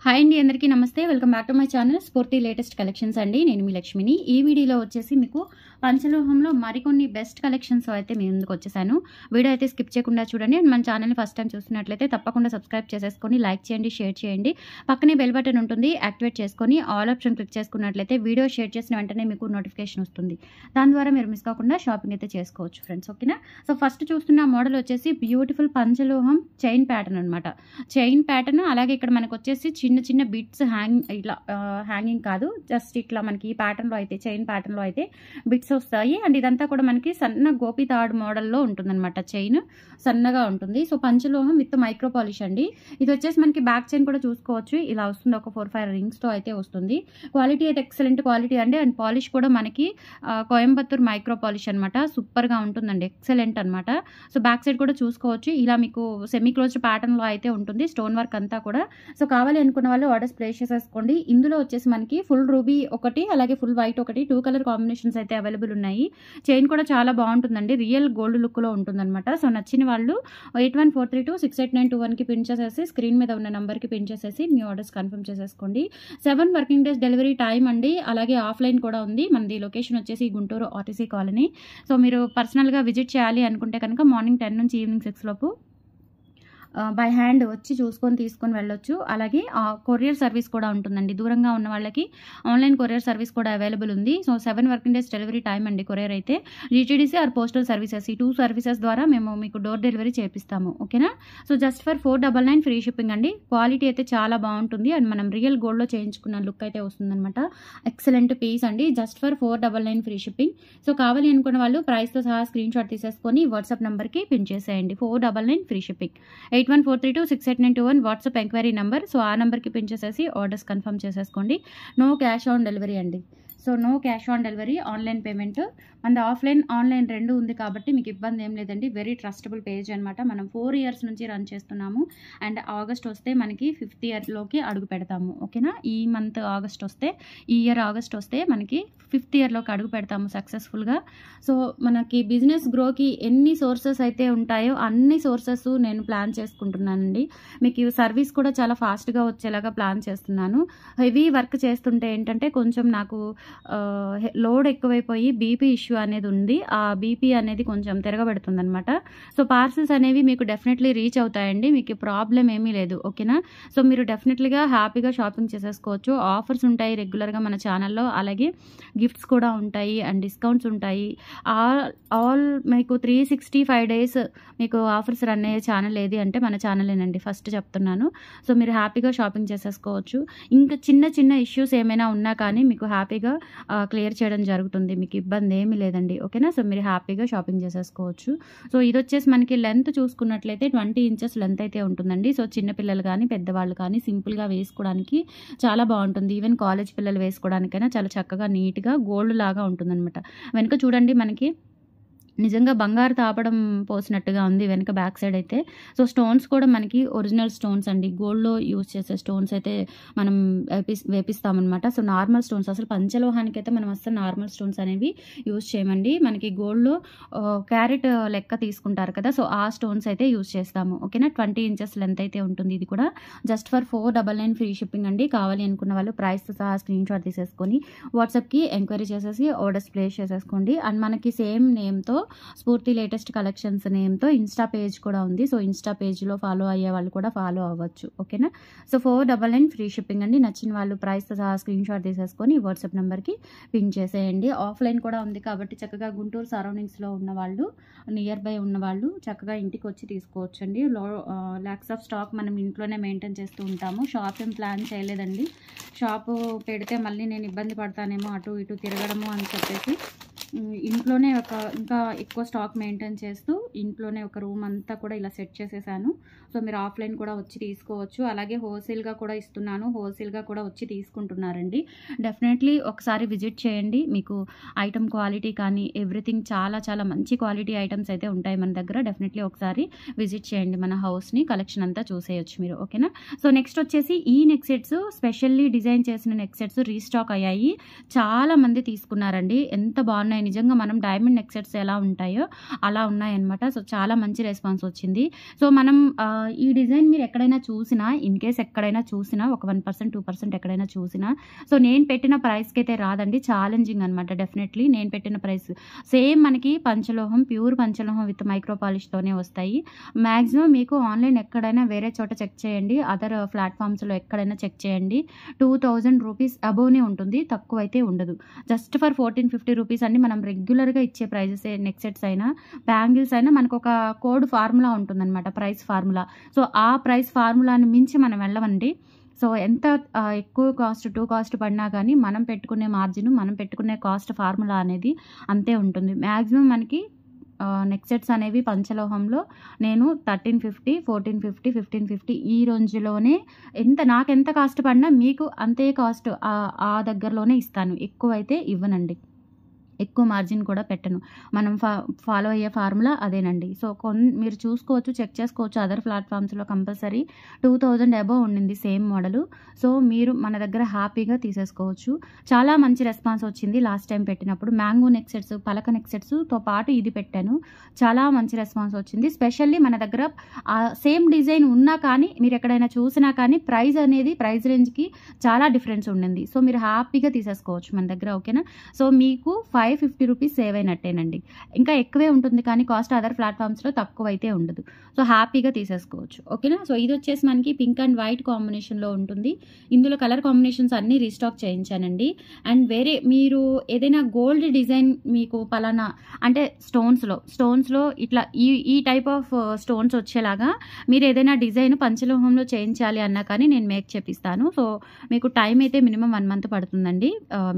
Hi అండి, అందరికీ నమస్తే. Welcome back to my channel స్ఫూర్తి లేటెస్ట్ కలెక్షన్స్ అండి. నేను మీ లక్ష్మిని. ఈ వీడియోలో వచ్చేసి మీకు పంచలోహంలో మరికొన్ని బెస్ట్ కలెక్షన్స్ అయితే మీ ముందుకు వచ్చేసాను. వీడియో అయితే స్కిప్ చేయకుండా చూడండి. అండ్ మన ఛానల్ని ఫస్ట్ టైం చూస్తున్నట్లయితే తప్పకుండా సబ్స్క్రైబ్ చేసేసుకొని లైక్ చేయండి, షేర్ చేయండి. పక్కనే బెల్ బటన్ ఉంటుంది, యాక్టివేట్ చేసుకొని ఆల్ ఆప్షన్ క్లిక్ చేసుకున్నట్లయితే వీడియో షేర్ చేసిన వెంటనే మీకు నోటిఫికేషన్ వస్తుంది. దాని ద్వారా మీరు మిస్ కాకుండా షాపింగ్ అయితే చేసుకోవచ్చు ఫ్రెండ్స్. ఓకేనా? సో ఫస్ట్ చూస్తున్న మోడల్ వచ్చేసి బ్యూటిఫుల్ పంచలోహం చైన్ ప్యాటర్న్ అనమాట. చైన్ ప్యాటర్న్, అలాగే ఇక్కడ మనకు వచ్చేసి చిన్న చిన్న బిట్స్ ఇట్లా హ్యాంగింగ్ కాదు, జస్ట్ ఇట్లా మనకి ఈ ప్యాటర్న్లో అయితే చైన్ ప్యాటర్న్లో అయితే బిట్స్ వస్తాయి. అండ్ ఇదంతా కూడా మనకి సన్న గోపి తాడు మోడల్లో ఉంటుందన్నమాట. చైన్ సన్నగా ఉంటుంది. సో పంచలోహం విత్ మైక్రో పాలిష్ అండి. ఇది వచ్చేసి మనకి బ్యాక్ చైన్ కూడా చూసుకోవచ్చు, ఇలా వస్తుంది. ఒక 4-5 రింగ్స్తో అయితే వస్తుంది. క్వాలిటీ అయితే ఎక్సలెంట్ క్వాలిటీ అండి. అండ్ పాలిష్ కూడా మనకి కోయంబత్తూర్ మైక్రో పాలిష్ అనమాట. సూపర్గా ఉంటుందండి, ఎక్సలెంట్ అనమాట. సో బ్యాక్ సైడ్ కూడా చూసుకోవచ్చు, ఇలా మీకు సెమీ క్లోజ్డ్ ప్యాటర్న్లో అయితే ఉంటుంది. స్టోన్ వర్క్ అంతా కూడా. సో కావాలి అనుకున్న వాళ్ళు ఆర్డర్స్ ప్లేస్ చేసేసుకోండి. ఇందులో వచ్చేసి మనకి ఫుల్ రూబీ ఒకటి, అలాగే ఫుల్ వైట్ ఒకటి, 2 కలర్ కాంబినేషన్స్ అయితే అవైలబుల్ ఉన్నాయి. చైన్ కూడా చాలా బాగుంటుందండి, రియల్ గోల్డ్ లుక్లో ఉంటుందన్నమాట. సో నచ్చిన వాళ్ళు 8143268921కి పిన్ చేసేసి స్క్రీన్ మీద ఉన్న నెంబర్కి పిన్ చేసేసి మీ ఆర్డర్స్ కన్ఫర్మ్ చేసేసుకోండి. 7 వర్కింగ్ డేస్ డెలివరీ టైం అండి. అలాగే ఆఫ్లైన్ కూడా ఉంది. మనది లొకేషన్ వచ్చేసి గుంటూరు ఆర్టీసీ కాలనీ. సో మీరు పర్సనల్గా విజిట్ చేయాలి అనుకుంటే కనుక మార్నింగ్ 10 నుంచి ఈవినింగ్ 6 లోపు బై హ్యాండ్ వచ్చి చూసుకొని తీసుకొని వెళ్ళొచ్చు. అలాగే కొరియర్ సర్వీస్ కూడా ఉంటుందండి. దూరంగా ఉన్న వాళ్ళకి ఆన్లైన్ కొరియర్ సర్వీస్ కూడా అవైలబుల్ ఉంది. So 7 working days delivery time అండి. కొరియర్ అయితే జీటీడీసీ ఆర్ పోస్టల్ సర్వీసెస్, ఈ 2 సర్వీసెస్ ద్వారా మేము మీకు డోర్ డెలివరీ చేపిస్తాము. ఓకేనా? So just for 499 free shipping అండి. క్వాలిటీ అయితే చాలా బాగుంటుంది. అండ్ మనం రియల్ గోల్డ్లో చేయించుకున్న లుక్ అయితే వస్తుందన్నమాట. ఎక్సలెంట్ పీస్ అండి. Just for 499 free shipping. So కావాలి అనుకున్న వాళ్ళు ప్రైస్తో సహా స్క్రీన్ షాట్ తీసేసుకొని వాట్సాప్ నెంబర్కి పిన్ చేసేయండి. 499 free shipping. 8143268921 WhatsApp enquiry number. So ఆ నెంబర్కి పిన్ చేసేసి ఆర్డర్స్ కన్ఫర్మ్ చేసేసుకోండి. నో క్యాష్ ఆన్ డెలివరీ అండి. So no cash on delivery, online payment. And offline online రెండు ఉంది కాబట్టి మీకు ఇబ్బంది ఏం లేదండి. వెరీ ట్రస్టబుల్ పేజ్ అనమాట. మనం 4 ఇయర్స్ నుంచి రన్ చేస్తున్నాము. అండ్ ఆగస్ట్ వస్తే మనకి 5th ఇయర్లోకి అడుగు పెడతాము. ఓకేనా? ఈ మంత్ ఆగస్ట్ వస్తే, ఈ ఇయర్ ఆగస్ట్ వస్తే మనకి 5th ఇయర్లోకి అడుగు పెడతాము సక్సెస్ఫుల్గా. సో మనకి బిజినెస్ గ్రోకి ఎన్ని సోర్సెస్ అయితే ఉంటాయో అన్ని సోర్సెస్ నేను ప్లాన్ చేసుకుంటున్నానండి. మీకు సర్వీస్ కూడా చాలా ఫాస్ట్గా వచ్చేలాగా ప్లాన్ చేస్తున్నాను. హెవీ వర్క్ చేస్తుంటే ఏంటంటే కొంచెం నాకు లోడ్ ఎక్కువైపోయి బీపీ ఇష్యూ అనేది ఉంది. ఆ బీపీ అనేది కొంచెం తిరగబెడుతుంది అనమాట. సో పార్సల్స్ అనేవి మీకు డెఫినెట్లీ రీచ్ అవుతాయండి. మీకు ప్రాబ్లం ఏమీ లేదు. ఓకేనా? సో మీరు డెఫినెట్లీగా హ్యాపీగా షాపింగ్ చేసేసుకోవచ్చు. ఆఫర్స్ ఉంటాయి రెగ్యులర్గా మన ఛానల్లో, అలాగే గిఫ్ట్స్ కూడా ఉంటాయి అండ్ డిస్కౌంట్స్ ఉంటాయి. ఆల్ మీకు 365 డేస్ మీకు ఆఫర్స్ రన్ అయ్యే ఛానల్ ఏది అంటే మన ఛానలేనండి. ఫస్ట్ చెప్తున్నాను. సో మీరు హ్యాపీగా షాపింగ్ చేసేసుకోవచ్చు. ఇంకా చిన్న చిన్న ఇష్యూస్ ఏమైనా ఉన్నా కానీ మీకు హ్యాపీగా క్లియర్ చేయడం జరుగుతుంది. మీకు ఇబ్బంది ఏమీ లేదండి. ఓకేనా? సో మీరు హ్యాపీగా షాపింగ్ చేసేసుకోవచ్చు. సో ఇది వచ్చేసి మనకి లెంత్ చూసుకున్నట్లయితే 20 ఇంచెస్ లెంత్ అయితే ఉంటుందండి. సో చిన్నపిల్లలు కానీ పెద్దవాళ్ళు కానీ సింపుల్గా వేసుకోవడానికి చాలా బాగుంటుంది. ఈవెన్ కాలేజ్ పిల్లలు వేసుకోవడానికైనా చాలా చక్కగా నీట్గా గోల్డ్ లాగా ఉంటుందన్నమాట. వెనుక చూడండి, మనకి నిజంగా బంగారు తాపడం పోసినట్టుగా ఉంది వెనక బ్యాక్ సైడ్ అయితే. సో స్టోన్స్ కూడా మనకి ఒరిజినల్ స్టోన్స్ అండి. గోల్డ్లో యూజ్ చేసే స్టోన్స్ అయితే మనం వేపిస్తామన్నమాట. సో నార్మల్ స్టోన్స్, అసలు పంచలోహానికి అయితే మనం అసలు నార్మల్ స్టోన్స్ అనేవి యూజ్ చేయమండి. మనకి గోల్డ్లో క్యారెట్ లెక్క తీసుకుంటారు కదా, సో ఆ స్టోన్స్ అయితే యూజ్ చేస్తాము. ఓకేనా? 20 ఇంచెస్ లెంత్ అయితే ఉంటుంది. ఇది కూడా జస్ట్ ఫర్ 499 ఫ్రీ షిప్పింగ్ అండి. కావాలి అనుకున్న వాళ్ళు ప్రైస్తో సహా స్క్రీన్ షాట్ తీసేసుకొని వాట్సాప్కి ఎంక్వైరీ చేసేసి ఆర్డర్స్ ప్లేస్ చేసేసుకోండి. అండ్ మనకి సేమ్ నేమ్తో స్ఫూర్తి లేటెస్ట్ కలెక్షన్స్ నేమ్తో ఇన్స్టా పేజ్ కూడా ఉంది. సో ఇన్స్టా పేజ్లో ఫాలో అయ్యే వాళ్ళు కూడా ఫాలో అవ్వచ్చు. ఓకేనా? సో 499 ఫ్రీ షిప్పింగ్ అండి. నచ్చిన వాళ్ళు ప్రైస్తో సహా స్క్రీన్ షాట్ తీసేసుకొని వాట్సాప్ నెంబర్కి పిన్ చేసేయండి. ఆఫ్లైన్ కూడా ఉంది కాబట్టి చక్కగా గుంటూరు సరౌండింగ్స్లో ఉన్న వాళ్ళు, నియర్ బై ఉన్న వాళ్ళు చక్కగా ఇంటికి వచ్చి తీసుకోవచ్చండి. ల్యాక్స్ ఆఫ్ స్టాక్ మనం ఇంట్లోనే మెయింటైన్ చేస్తూ ఉంటాము. షాప్ ఏం ప్లాన్ చేయలేదండి. షాపు పెడితే మళ్ళీ నేను ఇబ్బంది పడతానేమో అటు ఇటు తిరగడము అని చెప్పేసి ఇంట్లోనే ఇంకా ఎక్కువ స్టాక్ మెయింటైన్ చేస్తూ ఇంట్లోనే ఒక రూమ్ అంతా కూడా ఇలా సెట్ చేసేసాను. సో మీరు ఆఫ్లైన్ కూడా వచ్చి తీసుకోవచ్చు. అలాగే హోల్సేల్గా కూడా ఇస్తున్నాను. హోల్సేల్గా కూడా వచ్చి తీసుకుంటున్నారండి. డెఫినెట్లీ ఒకసారి విజిట్ చేయండి. మీకు ఐటమ్ క్వాలిటీ కానీ ఎవ్రీథింగ్ చాలా చాలా మంచి క్వాలిటీ ఐటమ్స్ అయితే ఉంటాయి మన దగ్గర. డెఫినెట్లీ ఒకసారి విజిట్ చేయండి మన హౌస్ని. కలెక్షన్ అంతా చూసేయచ్చు మీరు. ఓకేనా? సో నెక్స్ట్ వచ్చేసి ఈ నెక్ సెట్స్, స్పెషల్లీ డిజైన్ చేసిన నెక్ సెట్స్ రీస్టాక్ అయ్యాయి. చాలా మంది తీసుకున్నారండి. ఎంత బాగున్నాయి ఉన్నాయి. నిజంగా మనం డైమండ్ నెక్ సెట్స్ ఎలా ఉంటాయో అలా ఉన్నాయన్నమాట. సో చాలా మంచి రెస్పాన్స్ వచ్చింది. సో మనం ఈ డిజైన్ మీరు ఎక్కడైనా చూసినా, ఇన్ కేస్ ఎక్కడైనా చూసినా ఒక 1%, 2% ఎక్కడైనా చూసినా, సో నేను పెట్టిన ప్రైస్‌కి అయితే రాదండి. ఛాలెంజింగ్ అనమాట డెఫినెట్‌లీ. నేను పెట్టిన ప్రైస్ సేమ్ మనకి పంచలోహం, ప్యూర్ పంచలోహం విత్ మైక్రో పాలిష్‌తోనే వస్తాయి. మాక్సిమం మీకు ఆన్‌లైన్ ఎక్కడైనా వేరే చోట చెక్ చేయండి. అదర్ ప్లాట్‌ఫామ్స్‌లో ఎక్కడైనా చెక్ చేయండి. 2000 రూపీస్ అబోవ్‌నే ఉంటుంది. తక్కువైతే ఉండదు. జస్ట్ ఫర్ 1450 రూపీస్ అండి. మనం రెగ్యులర్‌గా ఇచ్చే ప్రైజెసే. నెక్ సెట్స్ అయినా, బ్యాంగిల్స్ అయినా మనకొక కోడ్ ఫార్ములా ఉంటుందన్నమాట. Price formula. సో ఆ ప్రైస్ ఫార్ములాని మించి మనం వెళ్ళమండి. సో ఎంత ఎక్కువ కాస్ట్, టూ కాస్ట్ పడినా కానీ మనం పెట్టుకునే మార్జిన్, మనం పెట్టుకునే కాస్ట్ ఫార్ములా అనేది అంతే ఉంటుంది. మాక్సిమం మనకి నెక్ సెట్స్ అనేవి పంచలోహంలో నేను 1350, 1450, 1550 ఈ రేంజ్‌లోనే నాకెంత కాస్ట్ పడినా మీకు అంతే కాస్ట్ ఆ దగ్గరలోనే ఇస్తాను. ఎక్కువైతే ఇవ్వనండి. ఎక్కువ మార్జిన్ కూడా పెట్టను. మనం ఫాలో అయ్యే ఫార్ములా అదేనండి. సో మీరు చూసుకోవచ్చు, చెక్ చేసుకోవచ్చు. అదర్ ప్లాట్‌ఫామ్స్‌లో కంపల్సరీ 2000 అబోవ్ ఉండింది సేమ్ మోడలు. సో మీరు మన దగ్గర హ్యాపీగా తీసేసుకోవచ్చు. చాలా మంచి రెస్పాన్స్ వచ్చింది లాస్ట్ టైం పెట్టినప్పుడు. మ్యాంగో నెక్ సెట్స్, పలక నెక్ సెట్స్‌తో పాటు ఇది పెట్టాను. చాలా మంచి రెస్పాన్స్ వచ్చింది. స్పెషల్లీ మన దగ్గర సేమ్ డిజైన్ ఉన్నా కానీ, మీరు ఎక్కడైనా చూసినా కానీ ప్రైస్ రేంజ్‌కి చాలా డిఫరెన్స్ ఉండింది. సో మీరు హ్యాపీగా తీసేసుకోవచ్చు మన దగ్గర. ఓకేనా? సో మీకు 550 రూపీస్ సేవ్ అయినట్టేనండి. ఇంకా ఎక్కువే ఉంటుంది కానీ కాస్ట్ అదర్ ప్లాట్‌ఫామ్స్‌లో తక్కువైతే ఉండదు. సో హ్యాపీగా తీసేసుకోవచ్చు. ఓకేనా? సో ఇదొచ్చేసి మనకి పింక్ అండ్ వైట్ కాంబినేషన్‌లో ఉంటుంది. ఇందులో కలర్ కాంబినేషన్స్ అన్నీ రీస్టాక్ చేయించానండి. అండ్ వేరే మీరు ఏదైనా గోల్డ్ డిజైన్ మీకు పలానా అంటే స్టోన్స్‌లో ఇట్లా ఈ టైప్ ఆఫ్ స్టోన్స్ వచ్చేలాగా మీరు ఏదైనా డిజైన్ పంచలోహంలో చేయించాలి అన్నా కానీ నేను మేక్ చేపిస్తాను. సో మీకు టైం అయితే మినిమమ్ 1 మంత్ పడుతుందండి.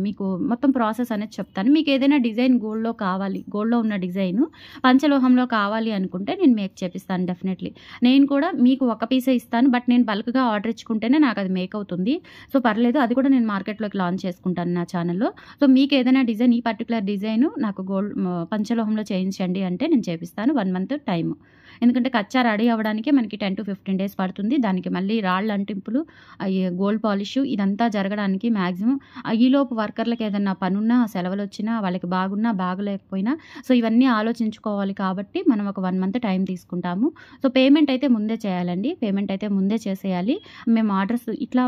మీకు మొత్తం ప్రాసెస్ అనేది చెప్తాను. మీకు ఏదైనా డిజైన్ గోల్డ్‌లో ఉన్న డిజైన్ పంచలోహంలో కావాలి అనుకుంటే నేను మేక్ చేపిస్తాను డెఫినెట్‌లీ. నేను కూడా మీకు ఒక పీసే ఇస్తాను. బట్ నేను బల్క్‌గా ఆర్డర్ ఇచ్చుకుంటేనే నాకు అది మేక్ అవుతుంది. సో పర్లేదు, అది కూడా నేను మార్కెట్‌లోకి లాంచ్ చేసుకుంటాను నా ఛానెల్‌లో. సో మీకు ఏదైనా డిజైన్, ఈ పర్టిక్యులర్ డిజైన్ నాకు పంచలోహంలో చేయించండి అంటే నేను చేపిస్తాను. 1 మంత్ టైము. ఎందుకంటే కచ్చా రెడీ అవ్వడానికే మనకి 10-15 డేస్ పడుతుంది. దానికి మళ్ళీ రాళ్ళ అంటింపులు, గోల్డ్ పాలిష్ ఇదంతా జరగడానికి మాక్సిమం ఈలోపు వర్కర్‌లకి ఏదన్నా పనున్నా, సెలవులొచ్చినా, వాళ్ళకి బాగున్నా, బాగలేకపోయినా సో ఇవన్నీ ఆలోచించుకోవాలి కాబట్టి మనం ఒక 1 మంత్ టైం తీసుకుంటాము. సో పేమెంట్ అయితే ముందే చేయాలండి. పేమెంట్ అయితే ముందే చేసేయాలి. మేము ఆర్డర్స్ ఇట్లా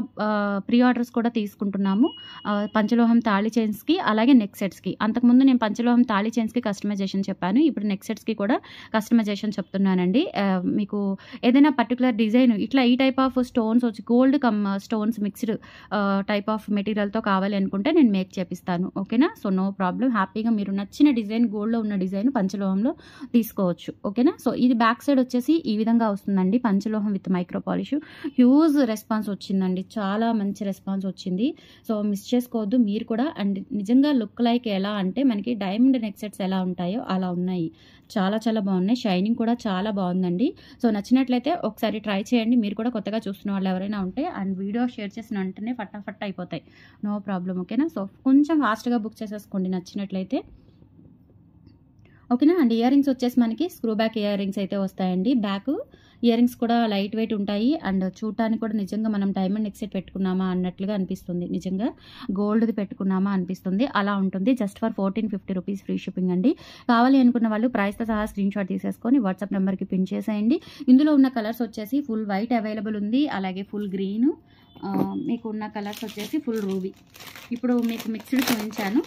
ప్రీ ఆర్డర్స్ కూడా తీసుకుంటున్నాము. పంచలోహం తాళి చైన్స్‌కి, అలాగే నెక్ సెట్స్‌కి. అంతకుముందు నేను పంచలోహం తాళి చైన్స్‌కి కస్టమైజేషన్ చెప్పాను. ఇప్పుడు నెక్ సెట్స్‌కి కూడా కస్టమైజేషన్ చెప్తున్నానండి. మీకు ఏదైనా పర్టిక్యులర్ డిజైన్ ఇట్లా ఈ టైప్ ఆఫ్ స్టోన్స్ వచ్చి gold stones mixed type of మెటీరియల్‌తో కావాలి అనుకుంటే నేను మేక్ చేపిస్తాను. ఓకేనా? So no problem. హ్యాపీగా మీరు నచ్చిన డిజైన్, గోల్డ్‌లో ఉన్న డిజైన్ పంచలోహంలో తీసుకోవచ్చు. ఓకేనా? సో ఇది బ్యాక్ సైడ్ వచ్చేసి ఈ విధంగా వస్తుందండి. పంచలోహం with micro polish. Huge response వచ్చిందండి. చాలా మంచి రెస్పాన్స్ వచ్చింది. సో మిస్ చేసుకోవద్దు మీరు కూడా. అండ్ నిజంగా లుక్ లైక్ ఎలా అంటే మనకి డైమండ్ నెక్ సెట్స్ ఎలా ఉంటాయో అలా ఉన్నాయి. చాలా చాలా బాగున్నాయి. షైనింగ్ కూడా చాలా బాగుందండి. సో నచ్చినట్లయితే ఒకసారి ట్రై చేయండి. మీరు కూడా కొత్తగా చూస్తున్న వాళ్ళు ఎవరైనా ఉంటే. అండ్ వీడియో షేర్ చేసిన వెంటనే ఫటాఫట్ అయిపోతాయి. No problem. ఓకేనా? సో కొంచెం ఫాస్ట్‌గా బుక్ చేసేసుకోండి నచ్చినట్లయితే. ఓకేనా? అండ్ ఇయర్ రింగ్స్ వచ్చేసి మనకి స్క్రూ బ్యాక్ ఇయర్ రింగ్స్ అయితే వస్తాయండి. బ్యాక్ ఇయర్ రింగ్స్ కూడా లైట్ వెయిట్ ఉంటాయి. అండ్ చూడటానికి కూడా నిజంగా మనం డైమండ్ నెక్ సెట్ పెట్టుకున్నామా అన్నట్లుగా అనిపిస్తుంది. నిజంగా గోల్డ్‌ది పెట్టుకున్నామా అనిపిస్తుంది. అలా ఉంటుంది. Just for 1450 rupees free shipping అండి. కావాలి అనుకున్న వాళ్ళు ప్రైస్‌తో సహా స్క్రీన్‌షాట్ తీసేసుకొని వాట్సాప్ నెంబర్‌కి పిన్ చేసేయండి. ఇందులో ఉన్న కలర్స్ వచ్చేసి ఫుల్ వైట్ అవైలబుల్ ఉంది. అలాగే ఫుల్ గ్రీను, మీకు ఉన్న కలర్స్ వచ్చేసి ఫుల్ రూబీ. ఇప్పుడు మీకు మిక్స్డ్ చూపించాను.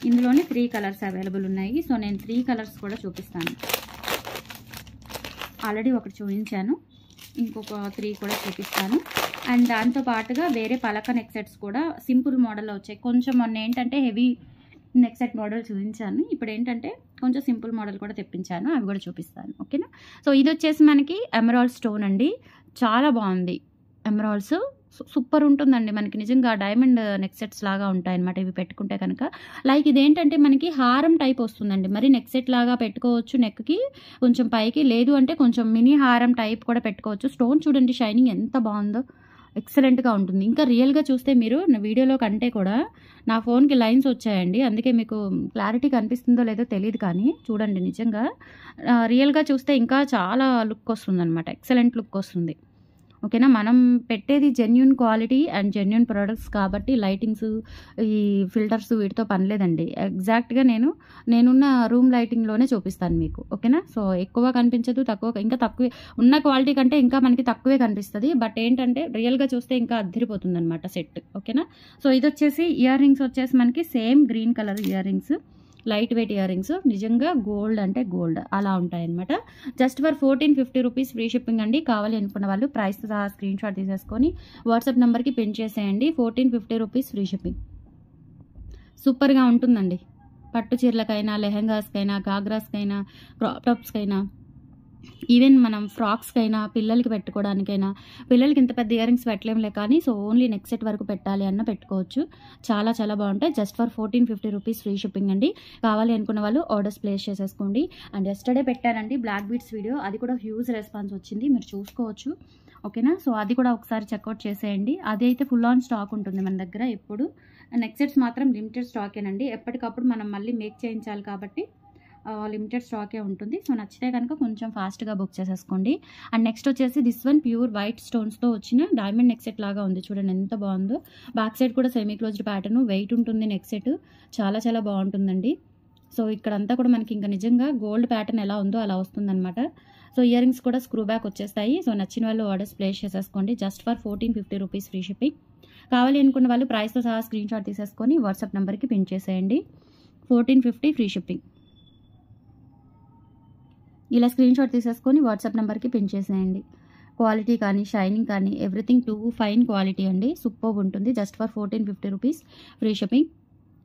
ఇందులోనే 3 కలర్స్ అవైలబుల్ ఉన్నాయి. సో నేను 3 కలర్స్ కూడా చూపిస్తాను. ఆల్రెడీ ఒకటి చూపించాను. ఇంకొక 3 కూడా చూపిస్తాను. అండ్ దాంతో పాటుగా వేరే పలక నెక్ సెట్స్ కూడా సింపుల్ మోడల్లో వచ్చాయి. కొంచెం మొన్న ఏంటంటే హెవీ నెక్ సెట్ మోడల్ చూపించాను. ఇప్పుడు ఏంటంటే కొంచెం సింపుల్ మోడల్ కూడా తెప్పించాను. అవి కూడా చూపిస్తాను. ఓకేనా? సో ఇది వచ్చేసి మనకి ఎమరాల్డ్ స్టోన్ అండి. చాలా బాగుంది. ఎమరాల్డ్స్ సూపర్ ఉంటుందండి. మనకి నిజంగా డైమండ్ నెక్ సెట్స్ లాగా ఉంటాయన్నమాట ఇవి పెట్టుకుంటే కనుక. లైక్ ఇదేంటంటే మనకి హారం టైప్ వస్తుందండి. మరి నెక్ సెట్ లాగా పెట్టుకోవచ్చు నెక్కి కొంచెం పైకి, లేదు అంటే కొంచెం మినీ హారం టైప్ కూడా పెట్టుకోవచ్చు. స్టోన్ చూడండి షైనింగ్ ఎంత బాగుందో, ఎక్సలెంట్గా ఉంటుంది. ఇంకా రియల్గా చూస్తే మీరు వీడియోలో కంటే కూడా నా ఫోన్కి లైన్స్ వచ్చాయండి. అందుకే మీకు క్లారిటీ కనిపిస్తుందో లేదో తెలియదు కానీ చూడండి నిజంగా రియల్గా చూస్తే ఇంకా చాలా లుక్ వస్తుంది అనమాట. ఎక్సలెంట్ లుక్ వస్తుంది. ఓకేనా. మనం పెట్టేది genuine quality and genuine products కాబట్టి లైటింగ్స్, ఈ ఫిల్టర్స్ వీటితో పని లేదండి. ఎగ్జాక్ట్గా నేనున్న రూమ్ లైటింగ్లోనే చూపిస్తాను మీకు. ఓకేనా. సో ఎక్కువ కనిపించదు, ఇంకా తక్కువే ఉన్న క్వాలిటీ కంటే ఇంకా మనకి తక్కువే కనిపిస్తుంది. బట్ ఏంటంటే రియల్గా చూస్తే ఇంకా అద్దరిపోతుంది అనమాట సెట్. ఓకేనా. సో ఇది వచ్చేసి ఇయర్ రింగ్స్ వచ్చేసి మనకి same green colour ear rings, light weight ear rings, నిజంగా గోల్డ్ అంటే గోల్డ్ అలా ఉంటాయన్నమాట. Just for 1450 rupees free shipping అండి. కావాలి అనుకున్న వాళ్ళు ప్రైస్తో సహా స్క్రీన్ షాట్ తీసేసుకొని వాట్సాప్ నెంబర్కి పిన్ చేసేయండి. 1450 రూపీస్ ఫ్రీ షిప్పింగ్. సూపర్గా ఉంటుందండి. పట్టు చీరలకైనా, లెహెంగాస్కైనా, గాగ్రాస్కైనా, క్రాప్ టాప్స్కైనా, ఈవెన్ మనం ఫ్రాక్స్కైనా, పిల్లలకి పెట్టుకోవడానికైనా, పిల్లలకి ఇంత పెద్ద ఇయర్ రింగ్స్ పెట్టలేములే కానీ సో ఓన్లీ నెక్ సెట్ వరకు పెట్టాలి అన్న పెట్టుకోవచ్చు. చాలా చాలా బాగుంటాయి. Just for 1450 rupees free shipping అండి. కావాలి అనుకున్న వాళ్ళు ఆర్డర్స్ ప్లేస్ చేసేసుకోండి. అండ్ ఎస్టర్డే పెట్టానండి బ్లాక్ బీడ్స్ వీడియో, అది కూడా హ్యూజ్ రెస్పాన్స్ వచ్చింది, మీరు చూసుకోవచ్చు. ఓకేనా. సో అది కూడా ఒకసారి చెక్అవుట్ చేసేయండి. అది అయితే ఫుల్ ఆన్ స్టాక్ ఉంటుంది మన దగ్గర ఎప్పుడు. నెక్ సెట్స్ మాత్రం లిమిటెడ్ స్టాకేనండి. ఎప్పటికప్పుడు మనం మళ్ళీ మేక్ చేయించాలి కాబట్టి లిమిటెడ్ స్టాకే ఉంటుంది. సో నచ్చితే కనుక కొంచెం ఫాస్ట్గా బుక్ చేసేసుకోండి. అండ్ నెక్స్ట్ వచ్చేసి దిస్ వన్ ప్యూర్ వైట్ స్టోన్స్తో వచ్చిన డైమండ్ నెక్ సెట్ లాగా ఉంది. చూడండి ఎంత బాగుందో. బ్యాక్ సైడ్ కూడా సెమీ క్లోజ్డ్ ప్యాటర్న్, వెయిట్ ఉంటుంది నెక్ సెట్, చాలా చాలా బాగుంటుందండి. సో ఇక్కడంతా కూడా మనకి ఇంకా నిజంగా గోల్డ్ ప్యాటర్న్ ఎలా ఉందో అలా వస్తుందన్నమాట. సో ఇయర్ రింగ్స్ కూడా స్క్రూ బ్యాక్ వచ్చేస్తాయి. సో నచ్చిన వాళ్ళు ఆర్డర్స్ ప్లేస్ చేసేసుకోండి. Just for 1450 rupees free shipping. కావాలి అనుకున్న వాళ్ళు ప్రైస్తో సహా స్క్రీన్ షాట్ తీసేసుకొని వాట్సాప్ నెంబర్కి పిన్ చేసేయండి. 1450 ఫ్రీ షిప్పింగ్. ఇలా స్క్రీన్ షాట్ తీసేసుకొని వాట్సాప్ నెంబర్కి పిన్ చేసేయండి. క్వాలిటీ కానీ, షైనింగ్ కానీ, ఎవ్రీథింగ్ టూ ఫైన్ క్వాలిటీ అండి. సూపర్ ఉంటుంది. Just for 1450 rupees free shipping.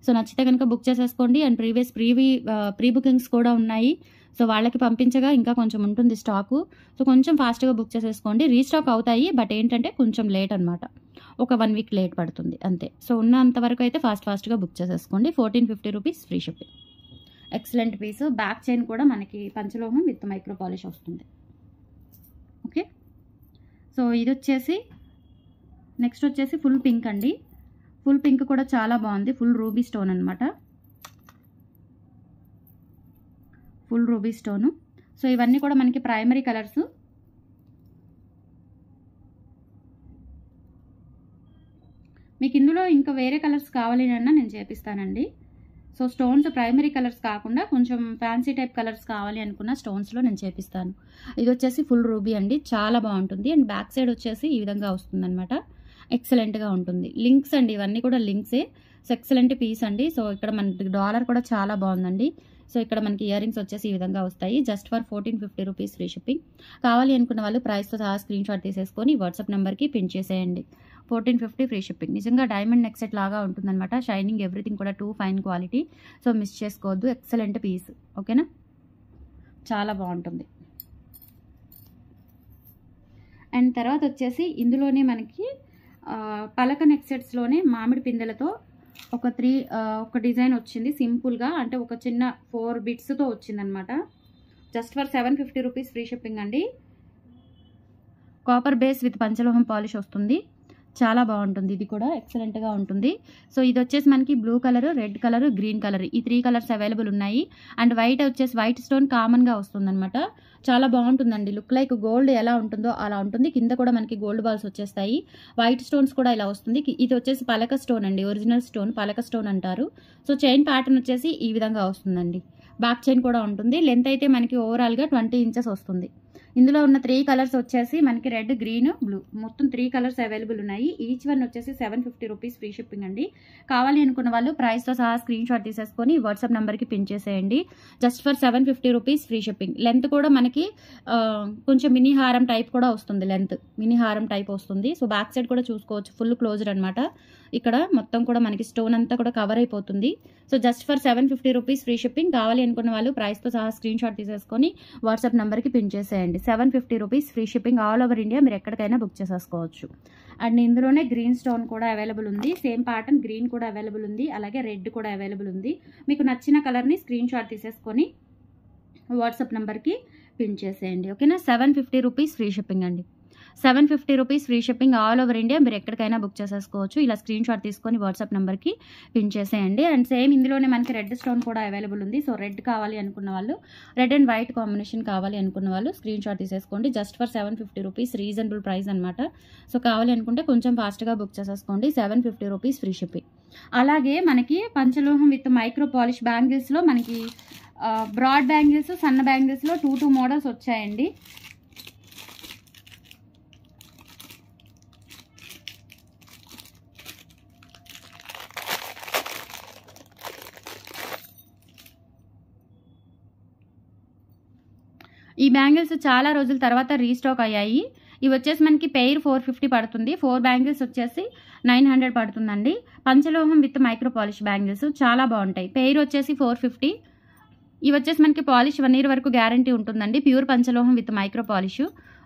So నచ్చితే కనుక బుక్ చేసేసుకోండి. అండ్ ప్రీ బుకింగ్స్ కూడా ఉన్నాయి. సో వాళ్ళకి పంపించగా ఇంకా కొంచెం ఉంటుంది స్టాకు. సో కొంచెం ఫాస్ట్గా బుక్ చేసేసుకోండి. రీస్టాక్ అవుతాయి, బట్ ఏంటంటే కొంచెం లేట్ అనమాట. ఒక 1 వీక్ లేట్ పడుతుంది అంతే. సో ఉన్నంతవరకు అయితే ఫాస్ట్గా బుక్ చేసేసుకోండి. 1450 rupees free shipping. Excellent piece. Back chain కూడా మనకి పంచలోహం విత్ మైక్రో పాలిష్ వస్తుంది. ఓకే. సో ఇది వచ్చేసి నెక్స్ట్ వచ్చేసి ఫుల్ పింక్ అండి. ఫుల్ పింక్ కూడా చాలా బాగుంది. ఫుల్ రూబీ స్టోన్ అనమాట. Full ruby stone. సో ఇవన్నీ కూడా మనకి ప్రైమరీ కలర్స్. మీకు ఇందులో ఇంకా వేరే కలర్స్ కావాలి అన్నా నేను చేపిస్తానండి. సో స్టోన్స్ ప్రైమరీ కలర్స్ కాకుండా కొంచెం ఫ్యాన్సీ టైప్ కలర్స్ కావాలి అనుకున్న స్టోన్స్లో నేను చేపిస్తాను. ఇది వచ్చేసి ఫుల్ రూబీ అండి, చాలా బాగుంటుంది. అండ్ బ్యాక్ సైడ్ వచ్చేసి ఈ విధంగా వస్తుందన్నమాట. ఎక్సలెంట్గా ఉంటుంది. లింక్స్ అండి, ఇవన్నీ కూడా లింక్సే. సో ఎక్సలెంట్ పీస్ అండి. సో ఇక్కడ మనకి డాలర్ కూడా చాలా బాగుందండి. సో ఇక్కడ మనకి ఇయర్ రింగ్స్ వచ్చేసి ఈ విధంగా వస్తాయి. Just for 1450 rupees free shipping. కావాలి అనుకున్న వాళ్ళు ప్రైస్తో సహా స్క్రీన్ షాట్ తీసేసుకొని వాట్సాప్ నెంబర్కి పిన్ చేసేయండి. 1450 ఫ్రీ షిప్పింగ్. నిజంగా డైమండ్ నెక్ సెట్ లాగా ఉంటుందన్నమాట. షైనింగ్ ఎవ్రీథింగ్ కూడా too fine quality. So miss చేసుకోవద్దు. Excellent piece. ఓకేనా. చాలా బాగుంటుంది. అండ్ తర్వాత వచ్చేసి ఇందులోనే మనకి పలక నెక్ సెట్స్లోనే మామిడి పిందెలతో ఒక డిజైన్ వచ్చింది సింపుల్గా. అంటే ఒక చిన్న 4 బిట్స్తో వచ్చిందనమాట. Just for 750 rupees free shipping అండి. కాపర్ బేస్ విత్ పంచలోహం పాలిష్ వస్తుంది. చాలా బాగుంటుంది. ఇది కూడా ఎక్సలెంట్గా ఉంటుంది. సో ఇది వచ్చేసి మనకి blue colour, red colour, green colour, ఈ 3 కలర్స్ అవైలబుల్ ఉన్నాయి. అండ్ వైట్ వచ్చేసి వైట్ స్టోన్ కామన్గా వస్తుందన్నమాట. చాలా బాగుంటుందండి. లుక్ లైక్ గోల్డ్ ఎలా ఉంటుందో అలా ఉంటుంది. కింద కూడా మనకి గోల్డ్ బాల్స్ వచ్చేస్తాయి. వైట్ స్టోన్స్ కూడా ఇలా వస్తుంది. ఇది వచ్చేసి పలక స్టోన్ అండి, ఒరిజినల్ స్టోన్ పలక స్టోన్ అంటారు. సో చైన్ ప్యాటర్న్ వచ్చేసి ఈ విధంగా వస్తుందండి. బ్యాక్ చైన్ కూడా ఉంటుంది. లెంత్ అయితే మనకి ఓవరాల్గా 20 ఇంచెస్ వస్తుంది. ఇందులో ఉన్న 3 కలర్స్ వచ్చేసి మనకి రెడ్, గ్రీన్, బ్లూ, మొత్తం 3 కలర్స్ అవైలబుల్ ఉన్నాయి. ఈచ్ వన్ వచ్చేసి 750 రూపీస్ ఫ్రీ షిప్పింగ్ అండి. కావాలి అనుకున్న వాళ్ళు ప్రైస్తో సహా స్క్రీన్ షాట్ తీసేసుకొని వాట్సాప్ నెంబర్కి పిన్ చేసేయండి. Just for 750 rupees free shipping. Length కూడా మనకి కొంచెం మినీ హారం టైప్ కూడా వస్తుంది. లెంత్ మినీ హారం టైప్ వస్తుంది. సో బ్యాక్ సైడ్ కూడా చూసుకోవచ్చు, ఫుల్ క్లోజ్డ్ అనమాట. ఇక్కడ మొత్తం కూడా మనకి స్టోన్ అంతా కూడా కవర్ అయిపోతుంది. So just for 750 rupees free shipping. కావాలి అనుకున్న వాళ్ళు ప్రైస్తో సహా స్క్రీన్ షాట్ తీసేసుకొని వాట్సాప్ నెంబర్కి పిన్ చేసేయండి. 750 rupees free shipping. All over India మీరు ఎక్కడికైనా బుక్ చేసేసుకోవచ్చు. అండ్ ఇందులోనే గ్రీన్ స్టోన్ కూడా అవైలబుల్ ఉంది. సేమ్ ప్యాటర్న్ గ్రీన్ కూడా అవైలబుల్ ఉంది. అలాగే రెడ్ కూడా అవైలబుల్ ఉంది. మీకు నచ్చిన కలర్ని స్క్రీన్ షాట్ తీసేసుకొని వాట్సాప్ నెంబర్కి పిన్ చేసేయండి. ఓకేనా. 750 రూపీస్ ఫ్రీ షిప్పింగ్ అండి. 750 rupees free shipping all over India. మీరు ఎక్కడికైనా బుక్ చేసేసుకోవచ్చు. ఇలా స్క్రీన్ షాట్ తీసుకొని వాట్సాప్ నెంబర్కి పిన్ చేసేయండి. అండ్ సేమ్ ఇందులోనే మనకి రెడ్ స్టోన్ కూడా అవైలబుల్ ఉంది. సో రెడ్ కావాలి అనుకున్న వాళ్ళు, రెడ్ అండ్ వైట్ కాంబినేషన్ కావాలి అనుకున్న వాళ్ళు స్క్రీన్ షాట్ తీసేసుకోండి. Just for 750 rupees, reasonable price అనమాట. సో కావాలి అనుకుంటే కొంచెం ఫాస్ట్గా బుక్ చేసేసుకోండి. 750 రూపీస్ ఫ్రీ షిప్పింగ్. అలాగే మనకి పంచలోహం విత్ మైక్రో పాలిష్ బ్యాంగిల్స్లో మనకి బ్రాడ్ బ్యాంగిల్స్, సన్న బ్యాంగిల్స్లో 2 మోడల్స్ వచ్చాయండి. ఈ బ్యాంగిల్స్ చాలా రోజుల తర్వాత రీస్టాక్ అయ్యాయి. ఇవి వచ్చేసి మనకి పెయిర్ 450 పడుతుంది. 4 బ్యాంగిల్స్ వచ్చేసి 900 పడుతుందండి. పంచలోహం విత్ మైక్రో పాలిష్ బ్యాంగిల్స్ చాలా బాగుంటాయి. పెయిర్ వచ్చేసి 450. ఇవి వచ్చేసి మనకి పాలిష్ 1 year వరకు గ్యారంటీ ఉంటుందండి. ప్యూర్ పంచలోహం విత్ మైక్రో పాలిష్.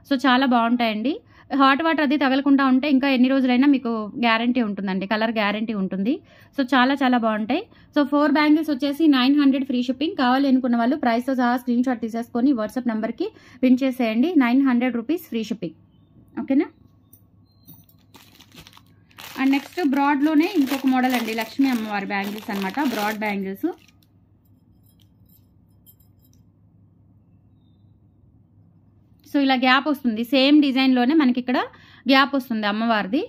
సో చాలా బాగుంటాయండి. హాట్ వాటర్ అది తగలకుండా ఉంటే ఇంకా ఎన్ని రోజులైనా మీకు గ్యారంటీ ఉంటుందండి, కలర్ గ్యారంటీ ఉంటుంది. సో చాలా చాలా బాగుంటాయి. సో 4 బ్యాంగిల్స్ వచ్చేసి 900 ఫ్రీ షిప్పింగ్. కావాలి అనుకున్న వాళ్ళు ప్రైస్తో సహా స్క్రీన్ షాట్ తీసేసుకొని వాట్సాప్ నెంబర్కి పిన్ చేసేయండి. 900 రూపీస్ ఫ్రీ షిప్పింగ్. ఓకేనా. అండ్ నెక్స్ట్ బ్రాడ్లోనే ఇంకొక మోడల్ అండి, లక్ష్మీ అమ్మవారి బ్యాంగిల్స్ అనమాట. Broad bangles. సో ఇలా గ్యాప్ వస్తుంది. సేమ్ డిజైన్లోనే మనకి ఇక్కడ గ్యాప్ వస్తుంది అమ్మవారిది.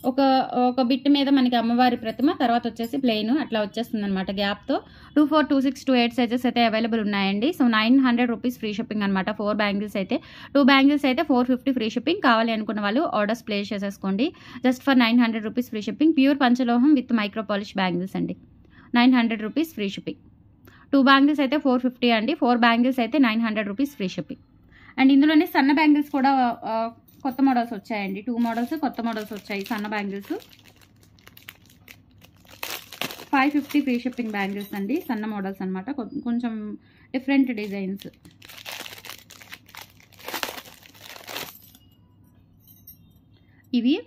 ఒక బిట్ మీద మనకి అమ్మవారి ప్రతిమ, తర్వాత వచ్చేసి ప్లెయిన్ అట్లా వచ్చేస్తుంది అనమాట గ్యాప్తో. 24, 26, 28 సైజెస్ అయితే అవైలబుల్ ఉన్నాయండి. సో 900 రూపీస్ ఫ్రీ షిప్పింగ్ అనమాట. 4 బ్యాంగిల్స్ అయితే, 2 బ్యాంగిల్స్ అయితే 450 ఫ్రీ షిప్పింగ్. కావాలి అనుకున్న వాళ్ళు ఆర్డర్స్ ప్లేస్ చేసేసుకోండి. Just for 900 rupees free shipping. Pure పంచలోహం విత్ మైక్రో పాలిష్ బ్యాంగిల్స్ అండి. 900 రూపీస్ ఫ్రీ షిప్పింగ్. 2 బ్యాంగిల్స్ అయితే 450 అండి. 4 బ్యాంగిల్స్ అయితే 900 రూపీస్ ఫ్రీ షిప్పింగ్. అండ్ ఇందులోనే సన్న బ్యాంగిల్స్ కూడా కొత్త మోడల్స్ వచ్చాయండి. 2 మోడల్స్ కొత్త మోడల్స్ వచ్చాయి సన్న బ్యాంగిల్స్. 550 ఫ్రీ షిప్పింగ్ బ్యాంగిల్స్ అండి. సన్న మోడల్స్ అనమాట, కొంచెం డిఫరెంట్ డిజైన్స్. ఇవి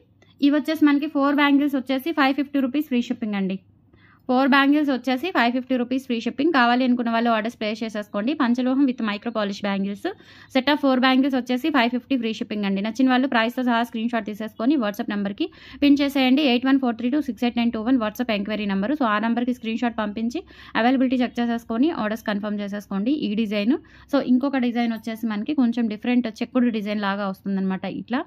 వచ్చేసి మనకి 4 బ్యాంగిల్స్ వచ్చేసి 550 రూపీస్ ఫ్రీ షిప్పింగ్ అండి. 4 బ్యాంగిల్స్ వచ్చేసి 550 రూపీస్ ఫ్రీ షిప్పింగ్. కావాలి అనుకున్న వాళ్ళు ఆర్డర్స్ ప్లేస్ చేసేసుకోండి. పంచలోహం with micro polish bangles. Set of 4 bangles వచ్చేసి 550 ఫ్రీ షిప్పింగ్ అండి. నచ్చిన వాళ్ళు ప్రైస్తో సహా స్క్రీన్ షాట్ తీసేసుకొని వాట్సాప్ నెంబర్కి పిన్ చేసేయండి. 8143268921 వాట్సాప్ ఎంక్వైరీ నెంబరు. సో ఆ నెంబర్కి స్క్రీన్ షాట్ పంపించి అవైలబిలిటీ చెక్ చేసేసుకొని ఆర్డర్స్ కన్ఫర్మ్ చేసేసుకోండి. ఈ డిజైన్. సో ఇంకొక డిజైన్ వచ్చేసి మనకి కొంచెం డిఫరెంట్ చెక్కుడు డిజైన్ లాగా వస్తుందన్నమాట. ఇట్లా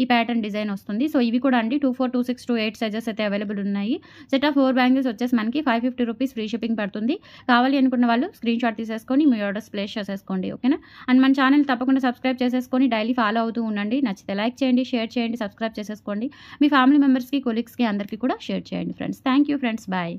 ఈ ప్యాటర్న్ డిజైన్ వస్తుంది. సో ఇవి కూడా అండి 24, 26, 28 సైజెస్ అయితే అవైలబుల్ ఉన్నాయి. సెట్ ఆఫ్ 4 బ్యాంగిల్స్ వచ్చేసి మనకి 550 రూపీస్ ఫ్రీ షిప్పింగ్ పడుతుంది. కావాలి అనుకున్న వాళ్ళు స్క్రీన్ షాట్ తీసేసుకొని మీ ఆర్డర్స్ ప్లేస్ చేసేసుకోండి. ఓకేనా. అండ్ మన ఛానల్ తప్పకుండా సబ్స్క్రైబ్ చేసేసుకొని డైలీ ఫాలో అవుతూ ఉండండి. నచ్చితే లైక్ చేయండి, షేర్ చేయండి, సబ్స్క్రైబ్ చేసేసుకోండి. మీ ఫ్యామిలీ మెంబర్స్కి, కొలీగ్స్కి అందరికీ కూడా షేర్ చేయండి friends. Thank you friends. Bye.